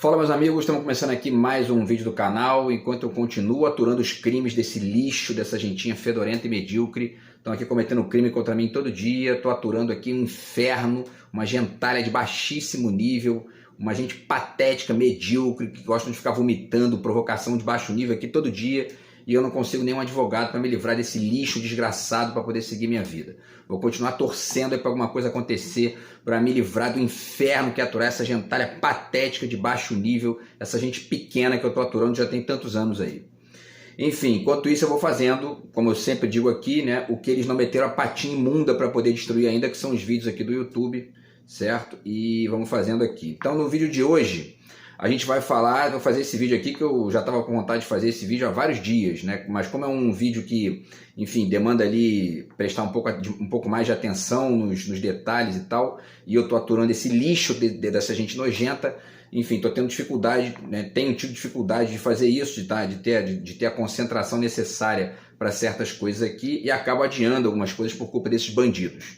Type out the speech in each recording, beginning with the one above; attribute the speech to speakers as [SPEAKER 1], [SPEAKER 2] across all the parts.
[SPEAKER 1] Fala, meus amigos, estamos começando aqui mais um vídeo do canal, enquanto eu continuo aturando os crimes desse lixo, dessa gentinha fedorenta e medíocre. Estão aqui cometendo crime contra mim todo dia, estou aturando aqui um inferno, uma gentalha de baixíssimo nível, uma gente patética, medíocre, que gosta de ficar vomitando provocação de baixo nível aqui todo dia, e eu não consigo nenhum advogado para me livrar desse lixo desgraçado para poder seguir minha vida. Vou continuar torcendo para alguma coisa acontecer, para me livrar do inferno que é aturar essa gentalha patética de baixo nível, essa gente pequena que eu estou aturando já tem tantos anos aí. Enfim, enquanto isso eu vou fazendo, como eu sempre digo aqui, né, o que eles não meteram a patinha imunda para poder destruir ainda, que são os vídeos aqui do YouTube, certo? E vamos fazendo aqui. Então no vídeo de hoje a gente vai falar, vou fazer esse vídeo aqui que eu já estava com vontade de fazer esse vídeo há vários dias, né? Mas como é um vídeo que, enfim, demanda ali prestar um pouco mais de atenção nos detalhes e tal, e eu tô aturando esse lixo dessa gente nojenta, enfim, tô tendo dificuldade, né? Tenho tido dificuldade de fazer isso, de ter a concentração necessária para certas coisas aqui, e acabo adiando algumas coisas por culpa desses bandidos.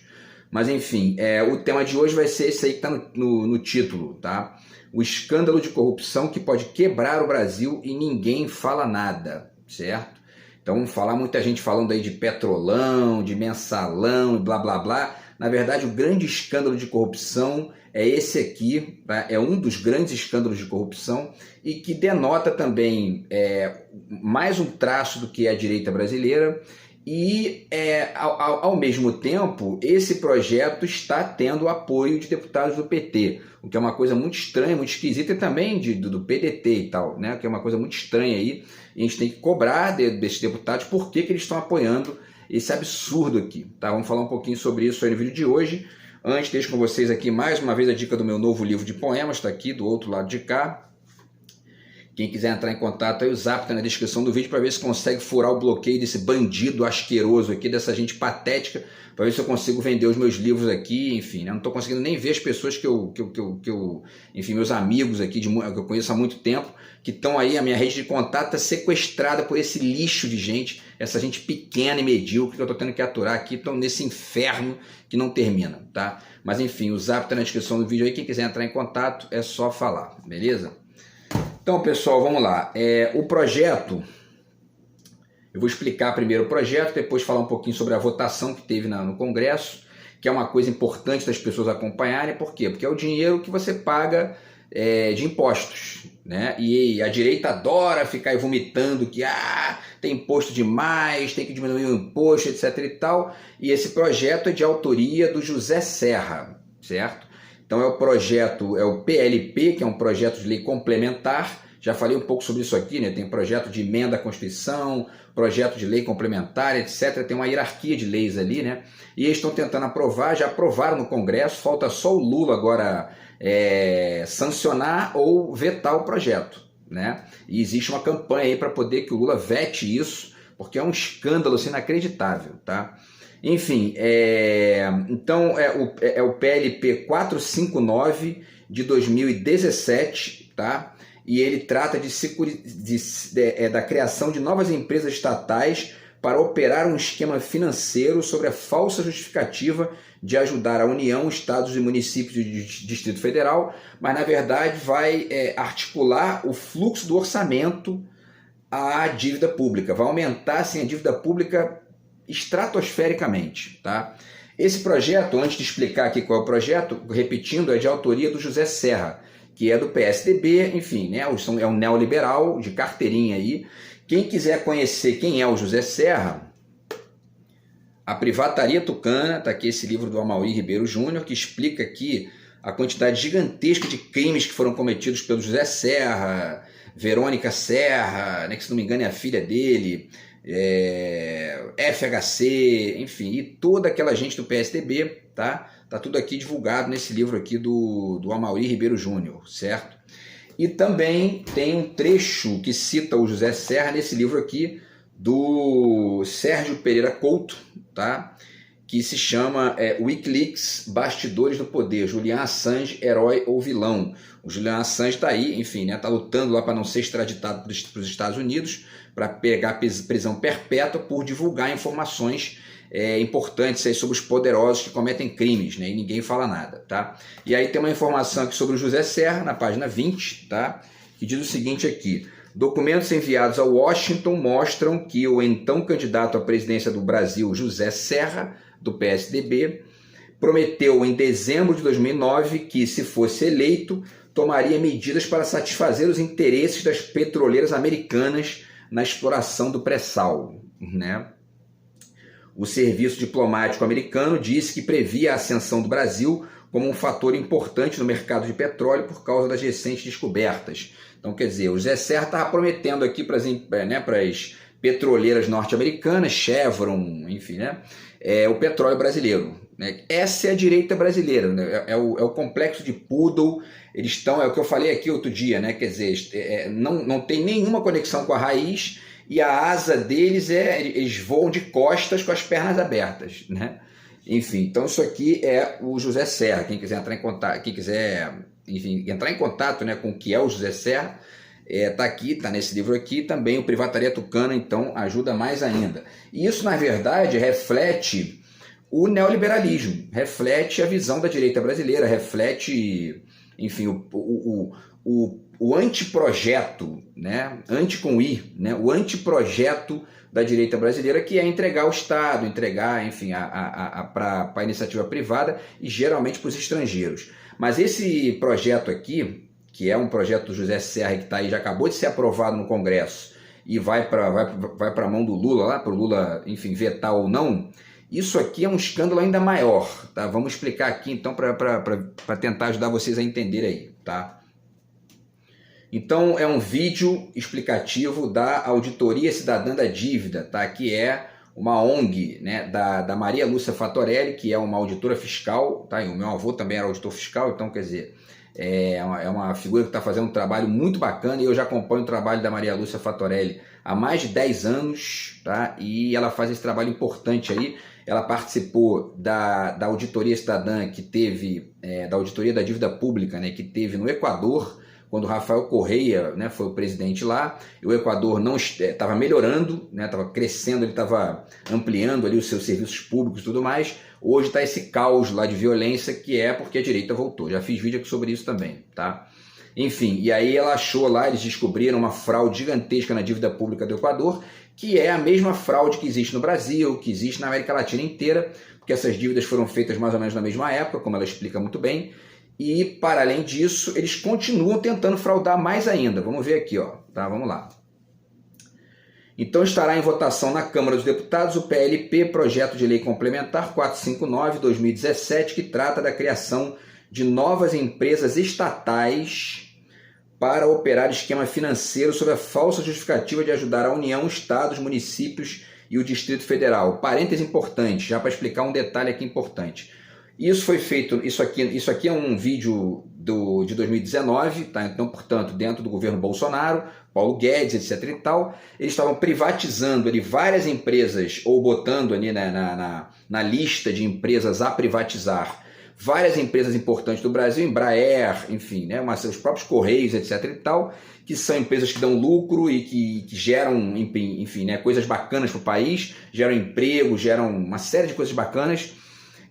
[SPEAKER 1] Mas enfim, o tema de hoje vai ser esse aí que está no título, tá? O escândalo de corrupção que pode quebrar o Brasil e ninguém fala nada, certo? Então vamos falar, muita gente falando aí de petrolão, de mensalão e blá blá blá. Na verdade, o grande escândalo de corrupção é esse aqui, tá? É um dos grandes escândalos de corrupção e que denota também mais um traço do que é a direita brasileira. E, ao mesmo tempo, esse projeto está tendo o apoio de deputados do PT, o que é uma coisa muito estranha, muito esquisita, e também do PDT e tal, né? Que é uma coisa muito estranha aí, e a gente tem que cobrar desses deputados por que eles estão apoiando esse absurdo aqui, tá? Vamos falar um pouquinho sobre isso aí no vídeo de hoje. Antes, deixo com vocês aqui mais uma vez a dica do meu novo livro de poemas, está aqui do outro lado de cá. Quem quiser entrar em contato aí, o zap está na descrição do vídeo para ver se consegue furar o bloqueio desse bandido asqueroso aqui, dessa gente patética, para ver se eu consigo vender os meus livros aqui, enfim, né? Não estou conseguindo nem ver as pessoas enfim, meus amigos aqui, que eu conheço há muito tempo, que estão aí, a minha rede de contato está sequestrada por esse lixo de gente, essa gente pequena e medíocre que eu estou tendo que aturar aqui, estão nesse inferno que não termina, tá? Mas enfim, o zap está na descrição do vídeo aí, quem quiser entrar em contato é só falar, beleza? Então, pessoal, vamos lá. O projeto, eu vou explicar primeiro o projeto, depois falar um pouquinho sobre a votação que teve no Congresso, que é uma coisa importante das pessoas acompanharem. Por quê? Porque é o dinheiro que você paga de impostos, né? E a direita adora ficar aí vomitando que tem imposto demais, tem que diminuir o imposto, etc. e tal. E esse projeto é de autoria do José Serra, certo? Então é o projeto, é o PLP, que é um projeto de lei complementar. Já falei um pouco sobre isso aqui, né? Tem projeto de emenda à Constituição, projeto de lei complementar, etc. Tem uma hierarquia de leis ali, né? E eles estão tentando aprovar, já aprovaram no Congresso, falta só o Lula agora sancionar ou vetar o projeto, né? E existe uma campanha aí para poder que o Lula vete isso, porque é um escândalo assim, inacreditável, tá? Enfim, então é o PLP 459 de 2017, tá? E ele trata da criação de novas empresas estatais para operar um esquema financeiro sobre a falsa justificativa de ajudar a União, estados e municípios do Distrito Federal, mas na verdade vai articular o fluxo do orçamento à dívida pública, vai aumentar assim, a dívida pública estratosfericamente, tá? Esse projeto, antes de explicar aqui qual é o projeto, repetindo, é de autoria do José Serra, que é do PSDB, enfim, né? É um neoliberal de carteirinha aí. Quem quiser conhecer quem é o José Serra, A Privataria Tucana, tá aqui esse livro do Amaury Ribeiro Júnior, que explica aqui a quantidade gigantesca de crimes que foram cometidos pelo José Serra, Verônica Serra, né, que se não me engano é a filha dele, FHC, enfim, e toda aquela gente do PSDB, tá? Tá tudo aqui divulgado nesse livro aqui do Amaury Ribeiro Júnior, certo? E também tem um trecho que cita o José Serra nesse livro aqui do Sérgio Pereira Couto, tá? Que se chama Wikileaks, Bastidores do Poder, Julian Assange, Herói ou Vilão. O Julian Assange está aí, enfim, né, tá lutando lá para não ser extraditado para os Estados Unidos, para pegar prisão perpétua por divulgar informações importantes aí sobre os poderosos que cometem crimes, né? E ninguém fala nada, tá? E aí tem uma informação aqui sobre o José Serra, na página 20, tá? Que diz o seguinte aqui: documentos enviados a Washington mostram que o então candidato à presidência do Brasil, José Serra, do PSDB, prometeu em dezembro de 2009 que, se fosse eleito, tomaria medidas para satisfazer os interesses das petroleiras americanas na exploração do pré-sal, né? O serviço diplomático americano disse que previa a ascensão do Brasil como um fator importante no mercado de petróleo por causa das recentes descobertas. Então, quer dizer, o José Serra estava prometendo aqui para as petroleiras norte-americanas, Chevron, enfim, né, o petróleo brasileiro, né? Essa é a direita brasileira, né? É o complexo de Poodle. Eles estão, é o que eu falei aqui outro dia, né? Quer dizer, não tem nenhuma conexão com a raiz, e a asa deles eles voam de costas com as pernas abertas, né? Enfim, então isso aqui é o José Serra. Quem quiser entrar em contato, entrar em contato, né, com o que é o José Serra, tá aqui, tá nesse livro aqui. Também o Privataria Tucana, então, ajuda mais ainda. E isso, na verdade, reflete o neoliberalismo, reflete a visão da direita brasileira, reflete, enfim, o anteprojeto, né, anti com I, né, o anteprojeto da direita brasileira, que é entregar o Estado, entregar, enfim, para a iniciativa privada e geralmente para os estrangeiros. Mas esse projeto aqui, que é um projeto do José Serra, que está aí, já acabou de ser aprovado no Congresso e vai para a mão do Lula, lá para o Lula, enfim, vetar ou não, isso aqui é um escândalo ainda maior, tá? Vamos explicar aqui, então, para tentar ajudar vocês a entender aí, tá? Então, é um vídeo explicativo da Auditoria Cidadã da Dívida, tá? Que é uma ONG, né, da Maria Lúcia Fatorelli, que é uma auditora fiscal, tá? E o meu avô também era auditor fiscal, então, quer dizer, é uma figura que está fazendo um trabalho muito bacana, e eu já acompanho o trabalho da Maria Lúcia Fatorelli há mais de 10 anos, tá? E ela faz esse trabalho importante aí. Ela participou da Auditoria Cidadã que teve, da Auditoria da Dívida Pública, né, que teve no Equador, quando o Rafael Correia, né, foi o presidente lá, e o Equador não estava melhorando, né, estava crescendo, ele estava ampliando ali os seus serviços públicos e tudo mais. Hoje está esse caos lá de violência, que é porque a direita voltou. Já fiz vídeo aqui sobre isso também, tá? Enfim, e aí ela achou lá, eles descobriram uma fraude gigantesca na dívida pública do Equador, que é a mesma fraude que existe no Brasil, que existe na América Latina inteira, porque essas dívidas foram feitas mais ou menos na mesma época, como ela explica muito bem. E, para além disso, eles continuam tentando fraudar mais ainda. Vamos ver aqui, ó, tá? Vamos lá. Então, estará em votação na Câmara dos Deputados o PLP, Projeto de Lei Complementar 459/2017, que trata da criação de novas empresas estatais para operar esquema financeiro sob a falsa justificativa de ajudar a União, Estados, municípios e o Distrito Federal. Parêntese importante, já para explicar um detalhe aqui importante. Isso foi feito, isso aqui é um vídeo de 2019, tá? Então, portanto, dentro do governo Bolsonaro, Paulo Guedes, etc. e tal, eles estavam privatizando ali várias empresas, ou botando ali na lista de empresas a privatizar várias empresas importantes do Brasil, Embraer, enfim, né, os próprios Correios, etc. e tal, que são empresas que dão lucro e que geram, enfim, né, coisas bacanas para o país, geram emprego, geram uma série de coisas bacanas,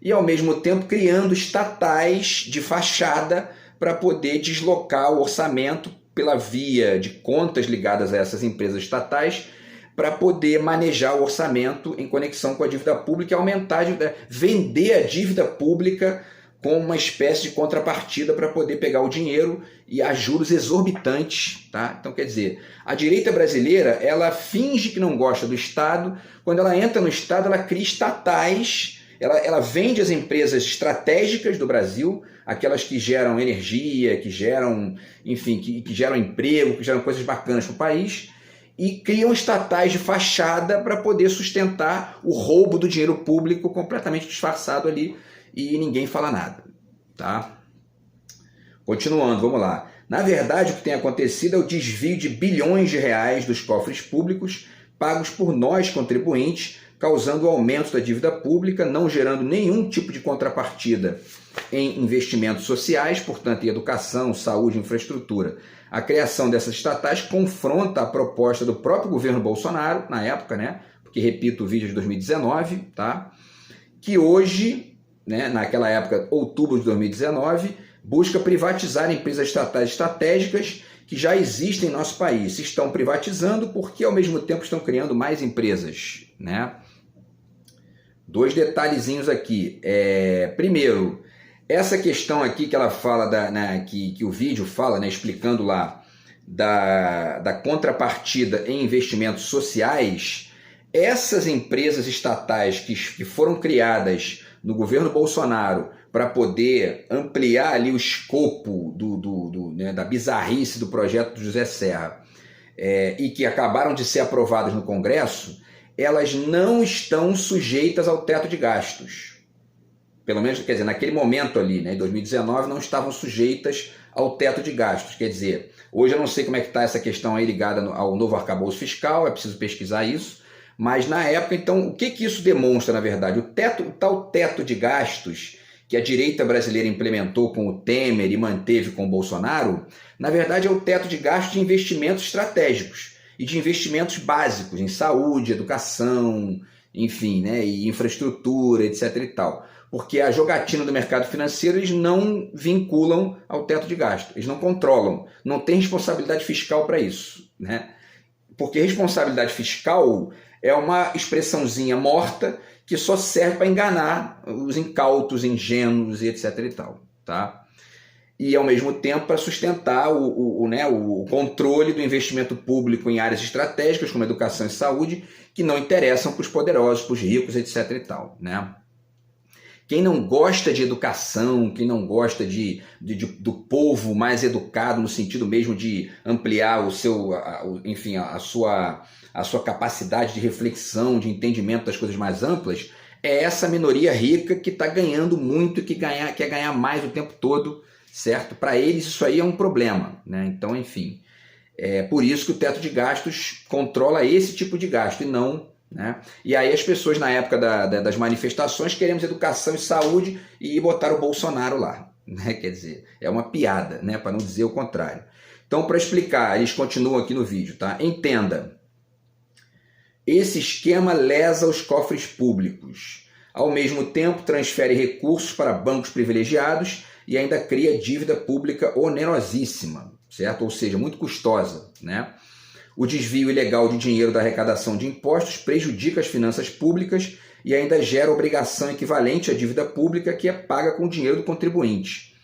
[SPEAKER 1] e ao mesmo tempo criando estatais de fachada para poder deslocar o orçamento pela via de contas ligadas a essas empresas estatais, para poder manejar o orçamento em conexão com a dívida pública e aumentar, vender a dívida pública com uma espécie de contrapartida para poder pegar o dinheiro e a juros exorbitantes, tá? Então, quer dizer, a direita brasileira, ela finge que não gosta do Estado. Quando ela entra no Estado, ela cria estatais, ela vende as empresas estratégicas do Brasil, aquelas que geram energia, que geram, enfim, que geram emprego, que geram coisas bacanas para o país, e criam estatais de fachada para poder sustentar o roubo do dinheiro público completamente disfarçado ali, e ninguém fala nada, tá? Continuando, vamos lá. Na verdade, o que tem acontecido é o desvio de bilhões de reais dos cofres públicos pagos por nós, contribuintes, causando o aumento da dívida pública, não gerando nenhum tipo de contrapartida em investimentos sociais, portanto, em educação, saúde e infraestrutura. A criação dessas estatais confronta a proposta do próprio governo Bolsonaro, na época, né? porque repito o vídeo de 2019, tá? Que hoje, né, naquela época, outubro de 2019, busca privatizar empresas estatais estratégicas que já existem em nosso país. Se estão privatizando porque ao mesmo tempo estão criando mais empresas, né? Dois detalhezinhos aqui. Primeiro, essa questão aqui que ela fala, que o vídeo fala, né, explicando lá, da contrapartida em investimentos sociais, essas empresas estatais que foram criadas no governo Bolsonaro para poder ampliar ali o escopo né, da bizarrice do projeto do José Serra, e que acabaram de ser aprovadas no Congresso, elas não estão sujeitas ao teto de gastos. Pelo menos, quer dizer, naquele momento ali, né, em 2019, não estavam sujeitas ao teto de gastos. Quer dizer, hoje eu não sei como é que está essa questão aí ligada ao novo arcabouço fiscal, é preciso pesquisar isso, mas na época, então, o que isso demonstra, na verdade? O tal teto de gastos que a direita brasileira implementou com o Temer e manteve com o Bolsonaro, na verdade é o teto de gastos de investimentos estratégicos e de investimentos básicos em saúde, educação, enfim, né, e infraestrutura, etc. e tal. Porque a jogatina do mercado financeiro eles não vinculam ao teto de gasto, eles não controlam, não tem responsabilidade fiscal para isso, né? Porque responsabilidade fiscal é uma expressãozinha morta que só serve para enganar os incautos, ingênuos e etc. e tal, tá? E, ao mesmo tempo, para sustentar o controle do investimento público em áreas estratégicas, como educação e saúde, que não interessam para os poderosos, para os ricos, etc. e tal, né? Quem não gosta de educação, quem não gosta do povo mais educado, no sentido mesmo de ampliar a sua capacidade de reflexão, de entendimento das coisas mais amplas, é essa minoria rica que está ganhando muito e que quer ganhar mais o tempo todo, certo? Para eles isso aí é um problema, né? Então, enfim, é por isso que o teto de gastos controla esse tipo de gasto e não... né? E aí as pessoas na época das manifestações queremos educação e saúde e botaram o Bolsonaro lá, né? Quer dizer, é uma piada, né? Para não dizer o contrário. Então, para explicar, eles continuam aqui no vídeo, tá? Entenda, esse esquema lesa os cofres públicos, ao mesmo tempo transfere recursos para bancos privilegiados e ainda cria dívida pública onerosíssima, certo? Ou seja, muito custosa, né? O desvio ilegal de dinheiro da arrecadação de impostos prejudica as finanças públicas e ainda gera obrigação equivalente à dívida pública que é paga com o dinheiro do contribuinte.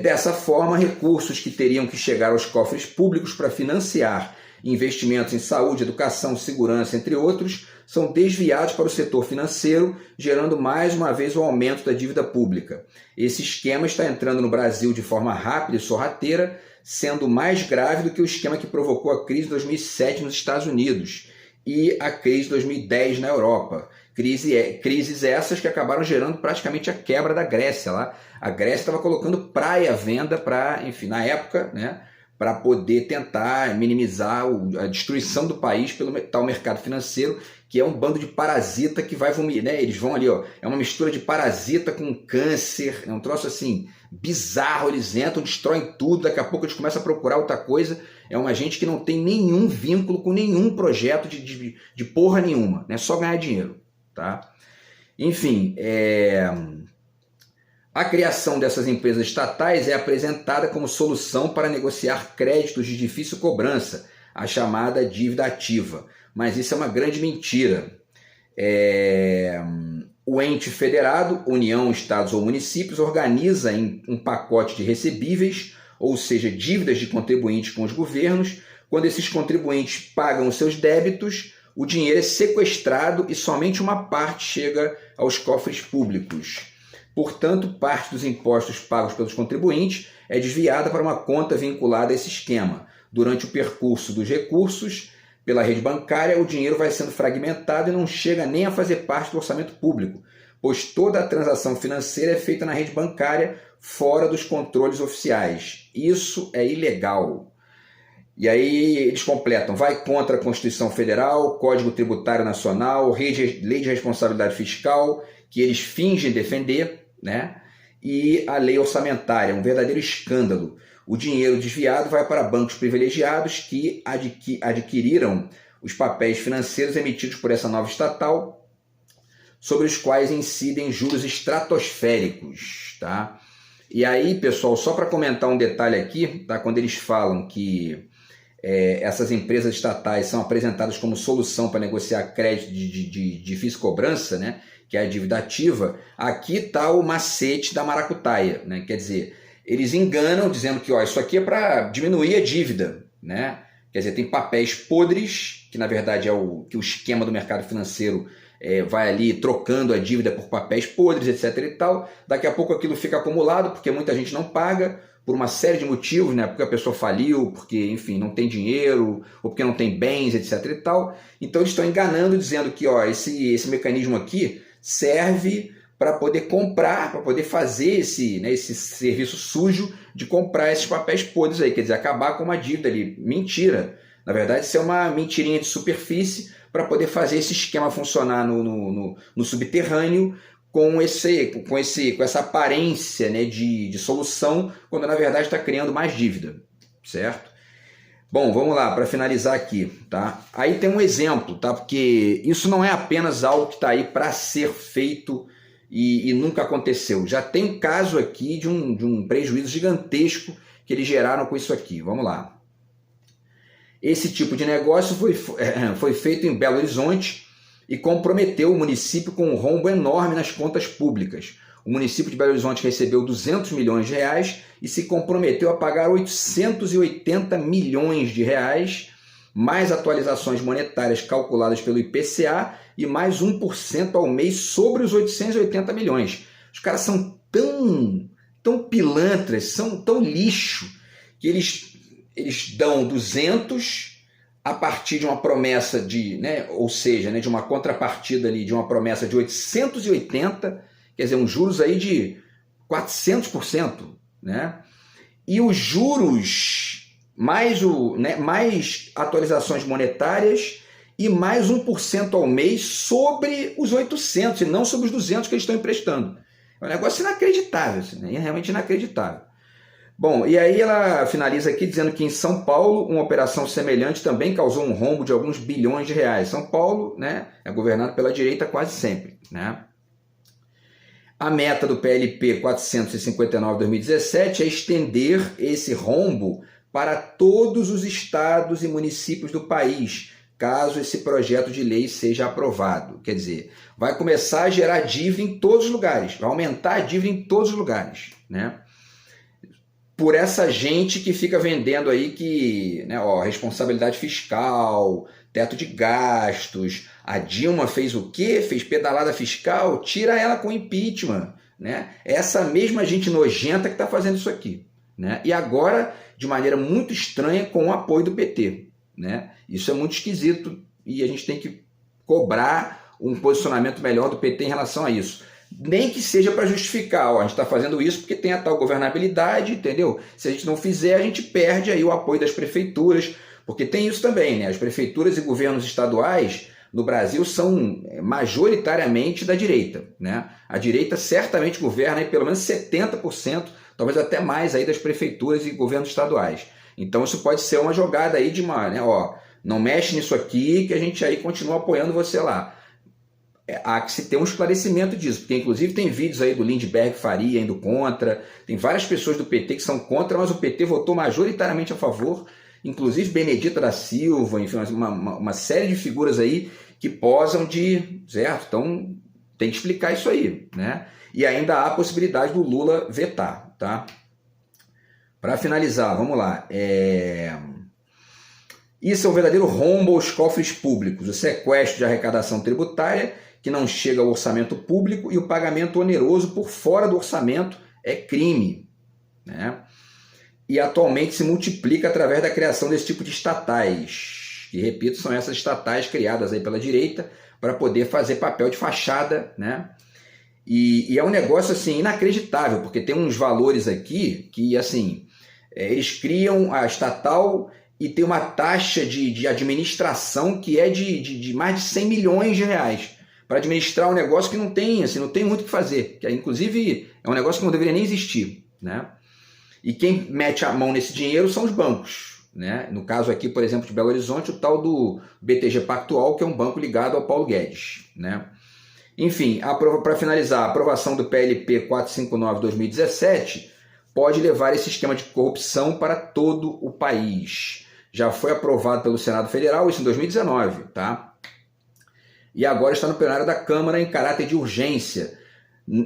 [SPEAKER 1] Dessa forma, recursos que teriam que chegar aos cofres públicos para financiar investimentos em saúde, educação, segurança, entre outros, são desviados para o setor financeiro, gerando mais uma vez o aumento da dívida pública. Esse esquema está entrando no Brasil de forma rápida e sorrateira, sendo mais grave do que o esquema que provocou a crise de 2007 nos Estados Unidos e a crise de 2010 na Europa. Crises essas que acabaram gerando praticamente a quebra da Grécia lá. A Grécia estava colocando praia à venda para, enfim, na época, né, para poder tentar minimizar a destruição do país pelo tal mercado financeiro, que é um bando de parasita que vai vomitar, né? Eles vão ali, ó, é uma mistura de parasita com câncer, é um troço assim bizarro, eles entram, destroem tudo, daqui a pouco eles começam a procurar outra coisa, é uma gente que não tem nenhum vínculo com nenhum projeto de porra nenhuma, né? Só ganhar dinheiro, tá? Enfim, a criação dessas empresas estatais é apresentada como solução para negociar créditos de difícil cobrança, a chamada dívida ativa. Mas isso é uma grande mentira. O ente federado, União, Estados ou municípios, organiza em um pacote de recebíveis, ou seja, dívidas de contribuintes com os governos. Quando esses contribuintes pagam os seus débitos, o dinheiro é sequestrado e somente uma parte chega aos cofres públicos. Portanto, parte dos impostos pagos pelos contribuintes é desviada para uma conta vinculada a esse esquema. Durante o percurso dos recursos pela rede bancária, o dinheiro vai sendo fragmentado e não chega nem a fazer parte do orçamento público, pois toda a transação financeira é feita na rede bancária fora dos controles oficiais. Isso é ilegal. E aí eles completam, vai contra a Constituição Federal, Código Tributário Nacional, Lei de Responsabilidade Fiscal, que eles fingem defender, né? E a lei orçamentária, um verdadeiro escândalo. O dinheiro desviado vai para bancos privilegiados que adquiriram os papéis financeiros emitidos por essa nova estatal, sobre os quais incidem juros estratosféricos, tá? E aí, pessoal, só para comentar um detalhe aqui, tá? Quando eles falam que essas empresas estatais são apresentadas como solução para negociar crédito de difícil cobrança, né? Que é a dívida ativa, aqui está o macete da maracutaia, né? Quer dizer, eles enganam dizendo que isso aqui é para diminuir a dívida, né? Quer dizer, tem papéis podres, que na verdade é o esquema do mercado financeiro vai ali trocando a dívida por papéis podres, etc. e tal. Daqui a pouco aquilo fica acumulado, porque muita gente não paga, por uma série de motivos, né? Porque a pessoa faliu, porque, enfim, não tem dinheiro, ou porque não tem bens, etc. e tal. Então eles estão enganando, dizendo que esse mecanismo aqui serve para poder comprar, para poder fazer esse serviço sujo de comprar esses papéis podres aí, quer dizer, acabar com uma dívida ali. Mentira. Na verdade, isso é uma mentirinha de superfície para poder fazer esse esquema funcionar no subterrâneo com essa aparência, né, de solução, quando na verdade está criando mais dívida, certo? Bom, vamos lá, para finalizar aqui, tá? Aí tem um exemplo, tá? Porque isso não é apenas algo que está aí para ser feito e nunca aconteceu. Já tem um caso aqui de um prejuízo gigantesco que eles geraram com isso aqui. Vamos lá. Esse tipo de negócio foi feito em Belo Horizonte e comprometeu o município com um rombo enorme nas contas públicas. O município de Belo Horizonte recebeu 200 milhões de reais e se comprometeu a pagar 880 milhões de reais, mais atualizações monetárias calculadas pelo IPCA e mais 1% ao mês sobre os 880 milhões. Os caras são tão pilantras, são tão lixo, que eles dão 200 a partir de uma promessa ou seja, de uma contrapartida ali, de uma promessa de 880, quer dizer, uns juros aí de 400%, né? E os juros, mais atualizações monetárias e mais 1% ao mês sobre os 800 e não sobre os 200 que eles estão emprestando. É um negócio inacreditável, assim, né? É realmente inacreditável. Bom, e aí ela finaliza aqui dizendo que em São Paulo uma operação semelhante também causou um rombo de alguns bilhões de reais. São Paulo, né, é governado pela direita quase sempre, né? A meta do PLP 459/2017 é estender esse rombo para todos os estados e municípios do país, caso esse projeto de lei seja aprovado. Quer dizer, vai começar a gerar dívida em todos os lugares, vai aumentar a dívida em todos os lugares, né? Por essa gente que fica vendendo aí que, responsabilidade fiscal, teto de gastos, a Dilma fez o quê? Fez pedalada fiscal? Tira ela com impeachment, né? Essa mesma gente nojenta que está fazendo isso aqui, né? E agora, de maneira muito estranha, com o apoio do PT, né? Isso é muito esquisito e a gente tem que cobrar um posicionamento melhor do PT em relação a isso. Nem que seja para justificar, a gente está fazendo isso porque tem a tal governabilidade, entendeu? Se a gente não fizer, a gente perde aí o apoio das prefeituras, porque tem isso também, né? As prefeituras e governos estaduais no Brasil são majoritariamente da direita, né? A direita certamente governa aí pelo menos 70%, talvez até mais aí das prefeituras e governos estaduais. Então isso pode ser uma jogada aí de não mexe nisso aqui que a gente aí continua apoiando você lá. Há que se ter um esclarecimento disso, porque inclusive tem vídeos aí do Lindbergh Faria indo contra, tem várias pessoas do PT que são contra, mas o PT votou majoritariamente a favor, inclusive Benedita da Silva, enfim, uma série de figuras aí que posam certo? Então tem que explicar isso aí, né? E ainda há a possibilidade do Lula vetar, tá? Para finalizar, vamos lá. Isso é um verdadeiro rombo aos cofres públicos, o sequestro de arrecadação tributária que não chega ao orçamento público e o pagamento oneroso por fora do orçamento é crime, né? E atualmente se multiplica através da criação desse tipo de estatais, que, repito, são essas estatais criadas aí pela direita para poder fazer papel de fachada, né? E é um negócio assim inacreditável, porque tem uns valores aqui que assim eles criam a estatal e tem uma taxa de administração que é de mais de 100 milhões de reais para administrar um negócio que não tem muito o que fazer, que inclusive é um negócio que não deveria nem existir, né? E quem mete a mão nesse dinheiro são os bancos, né? No caso aqui, por exemplo, de Belo Horizonte, o tal do BTG Pactual, que é um banco ligado ao Paulo Guedes, né? Enfim, para finalizar, a aprovação do PLP 459/2017 pode levar esse esquema de corrupção para todo o país. Já foi aprovado pelo Senado Federal, isso em 2019, tá? E agora está no plenário da Câmara em caráter de urgência.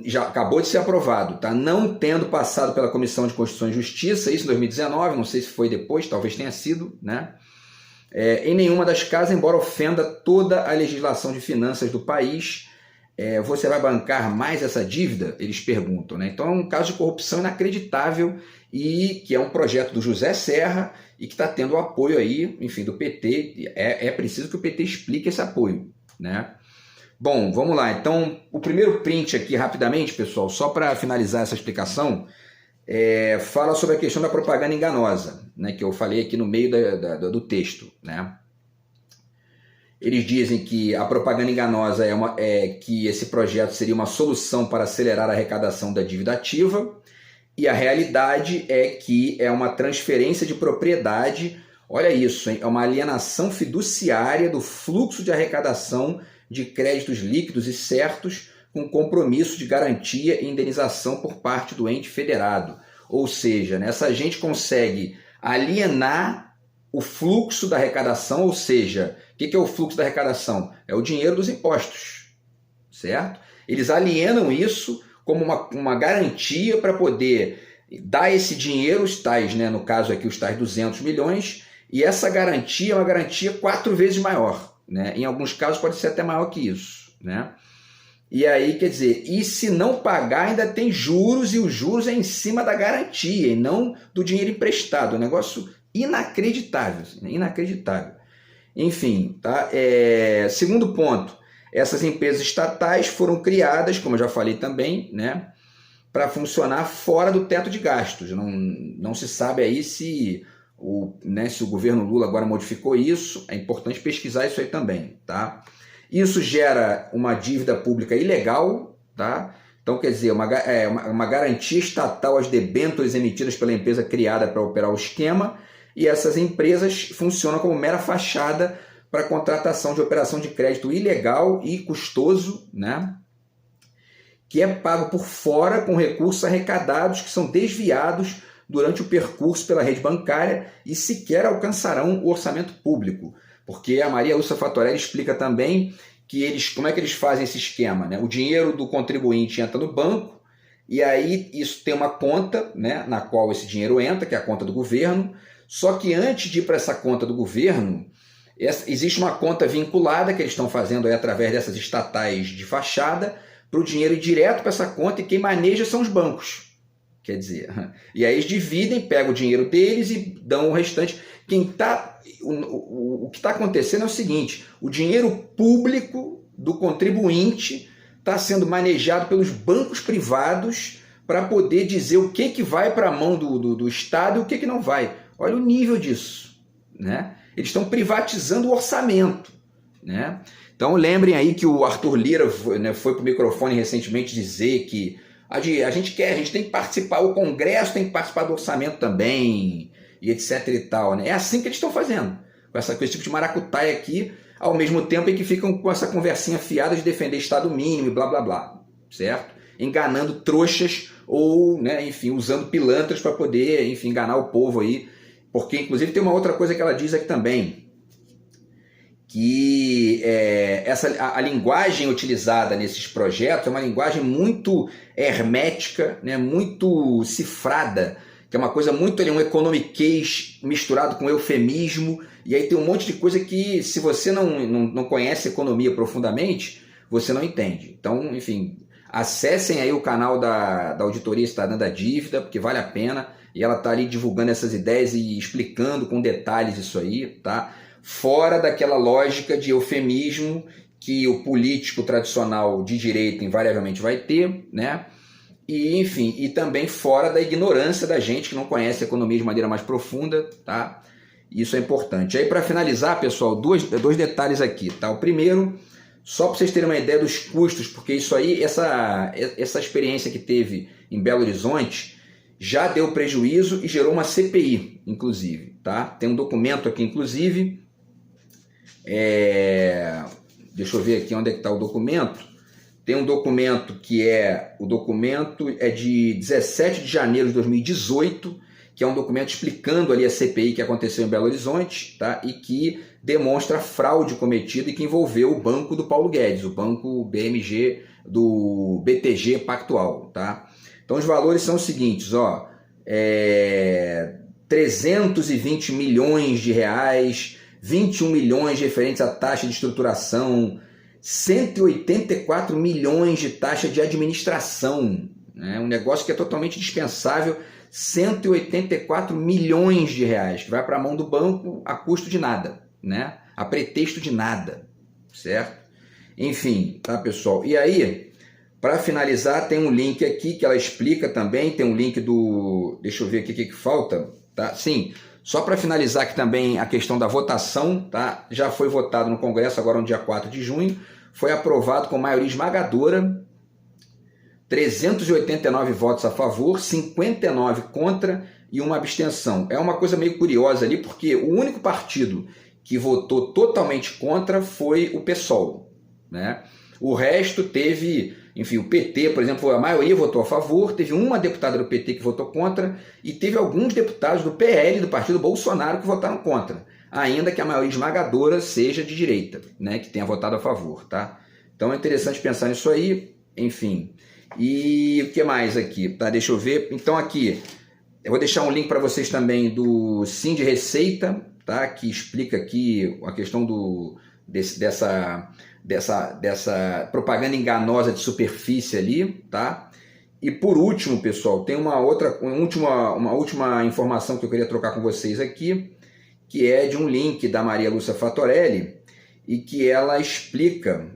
[SPEAKER 1] Já acabou de ser aprovado, tá? Não tendo passado pela Comissão de Constituição e Justiça, isso em 2019, não sei se foi depois, talvez tenha sido, né? Em nenhuma das casas, embora ofenda toda a legislação de finanças do país, você vai bancar mais essa dívida? Eles perguntam, né? Então é um caso de corrupção inacreditável e que é um projeto do José Serra e que está tendo o apoio aí, enfim, do PT. É preciso que o PT explique esse apoio, né? Bom, vamos lá. Então, o primeiro print aqui, rapidamente, pessoal, só para finalizar essa explicação, fala sobre a questão da propaganda enganosa, né, que eu falei aqui no meio do texto, né? Eles dizem que a propaganda enganosa que esse projeto seria uma solução para acelerar a arrecadação da dívida ativa, e a realidade é que é uma transferência de propriedade, olha isso, hein? É uma alienação fiduciária do fluxo de arrecadação de créditos líquidos e certos, com compromisso de garantia e indenização por parte do ente federado. Ou seja, né, essa gente consegue alienar o fluxo da arrecadação, ou seja, o que é o fluxo da arrecadação? É o dinheiro dos impostos, certo? Eles alienam isso como uma garantia para poder dar esse dinheiro, os tais, né, no caso aqui os tais 200 milhões, e essa garantia é uma garantia 4 vezes maior. Né? Em alguns casos pode ser até maior que isso, né? E aí, quer dizer, e se não pagar ainda tem juros, e os juros é em cima da garantia e não do dinheiro emprestado. É um negócio inacreditável, inacreditável. Enfim, tá? Segundo ponto, essas empresas estatais foram criadas, como eu já falei também, né, para funcionar fora do teto de gastos. Não se sabe aí se o governo Lula agora modificou isso, é importante pesquisar isso aí também, tá? Isso gera uma dívida pública ilegal, tá? Então, quer dizer, uma garantia estatal às debêntures emitidas pela empresa criada para operar o esquema, e essas empresas funcionam como mera fachada para contratação de operação de crédito ilegal e custoso, né? Que é pago por fora com recursos arrecadados que são desviados durante o percurso pela rede bancária e sequer alcançarão o orçamento público. Porque a Maria Lúcia Fatorelli explica também que como é que eles fazem esse esquema, né? O dinheiro do contribuinte entra no banco e aí isso tem uma conta, né, na qual esse dinheiro entra, que é a conta do governo, só que antes de ir para essa conta do governo, existe uma conta vinculada que eles estão fazendo aí através dessas estatais de fachada para o dinheiro ir direto para essa conta e quem maneja são os bancos. Quer dizer, e aí eles dividem, pegam o dinheiro deles e dão o restante. O que está acontecendo é o seguinte: o dinheiro público do contribuinte está sendo manejado pelos bancos privados para poder dizer o que vai para a mão do Estado e o que não vai. Olha o nível disso, né? Eles estão privatizando o orçamento, né? Então lembrem aí que o Arthur Lira foi para o microfone recentemente dizer que a gente tem que participar, o Congresso tem que participar do orçamento também, e etc e tal, né? É assim que eles estão fazendo, com esse tipo de maracutaia aqui, ao mesmo tempo em que ficam com essa conversinha fiada de defender Estado mínimo e blá blá blá, certo? Enganando trouxas ou, né, enfim, usando pilantras para poder, enfim, enganar o povo aí, porque inclusive tem uma outra coisa que ela diz aqui também, que a linguagem utilizada nesses projetos é uma linguagem muito hermética, né, muito cifrada, que é uma coisa muito, um economiquez misturado com eufemismo, e aí tem um monte de coisa que, se você não conhece economia profundamente, você não entende. Então, enfim, acessem aí o canal da Auditoria Cidadã da Dívida, porque vale a pena, e ela está ali divulgando essas ideias e explicando com detalhes isso aí, tá? Fora daquela lógica de eufemismo que o político tradicional de direita invariavelmente vai ter, né? E, enfim, e também fora da ignorância da gente que não conhece a economia de maneira mais profunda, tá? Isso é importante. Aí, para finalizar, pessoal, dois detalhes aqui, tá? O primeiro, só para vocês terem uma ideia dos custos, porque isso aí, essa experiência que teve em Belo Horizonte, já deu prejuízo e gerou uma CPI, inclusive, tá? Tem um documento aqui, inclusive, deixa eu ver aqui onde é que está o documento. Tem um documento que o documento é de 17 de janeiro de 2018, que é um documento explicando ali a CPI que aconteceu em Belo Horizonte, tá? E que demonstra a fraude cometida e que envolveu o banco do Paulo Guedes, o banco BMG do BTG Pactual, tá? Então os valores são os seguintes, ó, 320 milhões de reais, 21 milhões referentes à taxa de estruturação, 184 milhões de taxa de administração, né? Um negócio que é totalmente dispensável, 184 milhões de reais, que vai para a mão do banco a custo de nada, né? A pretexto de nada, certo? Enfim, tá, pessoal? E aí, para finalizar, tem um link aqui que ela explica também, tem um link do... Deixa eu ver aqui o que falta, tá? Sim, só para finalizar aqui também a questão da votação, tá? Já foi votado no Congresso agora no dia 4 de junho, foi aprovado com maioria esmagadora, 389 votos a favor, 59 contra e uma abstenção. É uma coisa meio curiosa ali, porque o único partido que votou totalmente contra foi o PSOL, né? O resto teve, enfim, o PT, por exemplo, a maioria votou a favor, teve uma deputada do PT que votou contra e teve alguns deputados do PL, do partido Bolsonaro, que votaram contra, ainda que a maioria esmagadora seja de direita, né, que tenha votado a favor, tá? Então é interessante pensar nisso aí, enfim. E o que mais aqui? Tá, deixa eu ver. Então aqui, eu vou deixar um link para vocês também do Sim de Receita, tá? Que explica aqui a questão dessa propaganda enganosa de superfície ali, tá? E por último, pessoal, tem uma última informação que eu queria trocar com vocês aqui, que é de um link da Maria Lúcia Fatorelli, e que ela explica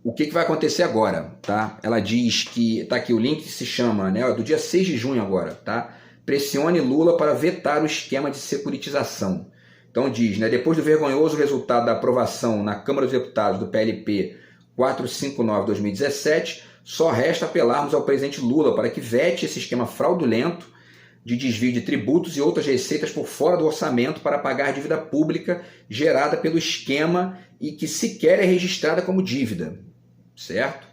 [SPEAKER 1] o que vai acontecer agora, tá? Ela diz que, tá aqui o link que se chama, né, do dia 6 de junho agora, tá? Pressione Lula para vetar o esquema de securitização. Então diz, né, depois do vergonhoso resultado da aprovação na Câmara dos Deputados do PLP 459/2017, só resta apelarmos ao presidente Lula para que vete esse esquema fraudulento de desvio de tributos e outras receitas por fora do orçamento para pagar dívida pública gerada pelo esquema e que sequer é registrada como dívida, certo?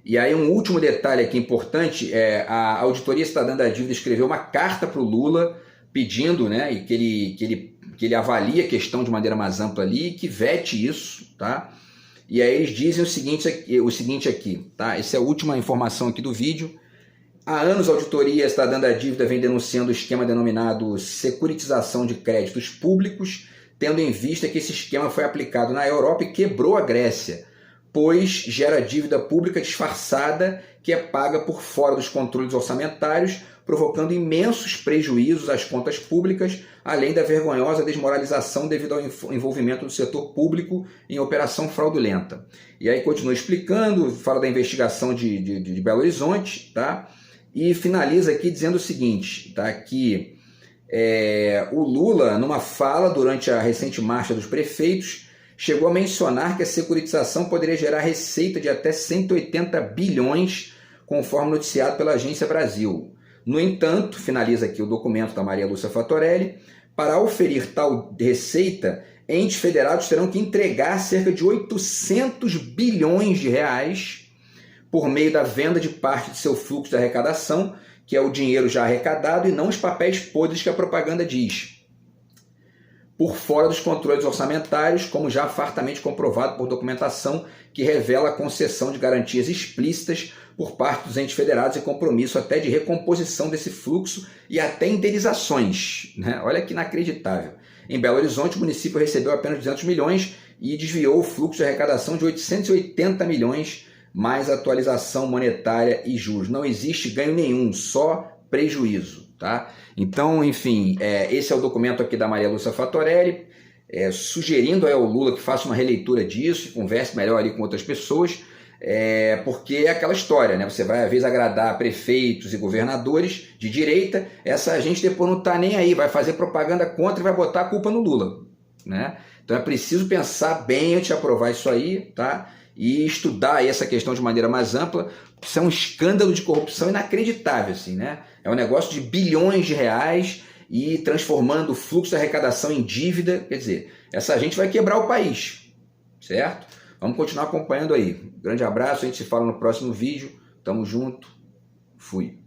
[SPEAKER 1] E aí um último detalhe aqui importante, a Auditoria Cidadã da Dívida escreveu uma carta para o Lula pedindo, né, e que ele avalie a questão de maneira mais ampla ali, que vete isso, tá? E aí eles dizem o seguinte aqui, tá? Essa é a última informação aqui do vídeo. Há anos a Auditoria Cidadã da Dívida vem denunciando o esquema denominado securitização de créditos públicos, tendo em vista que esse esquema foi aplicado na Europa e quebrou a Grécia, pois gera dívida pública disfarçada que é paga por fora dos controles orçamentários, provocando imensos prejuízos às contas públicas, além da vergonhosa desmoralização devido ao envolvimento do setor público em operação fraudulenta. E aí continua explicando, fala da investigação de Belo Horizonte, tá? E finaliza aqui dizendo o seguinte, tá? Que o Lula, numa fala durante a recente marcha dos prefeitos, chegou a mencionar que a securitização poderia gerar receita de até 180 bilhões, conforme noticiado pela Agência Brasil. No entanto, finaliza aqui o documento da Maria Lúcia Fatorelli, para oferir tal receita, entes federados terão que entregar cerca de 800 bilhões de reais por meio da venda de parte de seu fluxo de arrecadação, que é o dinheiro já arrecadado e não os papéis podres que a propaganda diz, por fora dos controles orçamentários, como já fartamente comprovado por documentação que revela a concessão de garantias explícitas por parte dos entes federados e compromisso até de recomposição desse fluxo e até indenizações, né? Olha que inacreditável. Em Belo Horizonte, o município recebeu apenas 200 milhões e desviou o fluxo de arrecadação de 880 milhões, mais atualização monetária e juros. Não existe ganho nenhum, só prejuízo, tá? Então, enfim, esse é o documento aqui da Maria Lúcia Fatorelli, sugerindo ao Lula que faça uma releitura disso, converse melhor ali com outras pessoas, porque é aquela história, né? Você vai às vezes agradar prefeitos e governadores de direita, essa gente depois não está nem aí, vai fazer propaganda contra e vai botar a culpa no Lula, né? Então é preciso pensar bem antes de aprovar isso aí, tá? e estudar aí essa questão de maneira mais ampla. Isso é um escândalo de corrupção inacreditável, assim, né? É um negócio de bilhões de reais e transformando o fluxo de arrecadação em dívida. Quer dizer, essa gente vai quebrar o país, certo? Vamos continuar acompanhando aí. Grande abraço, a gente se fala no próximo vídeo. Tamo junto. Fui.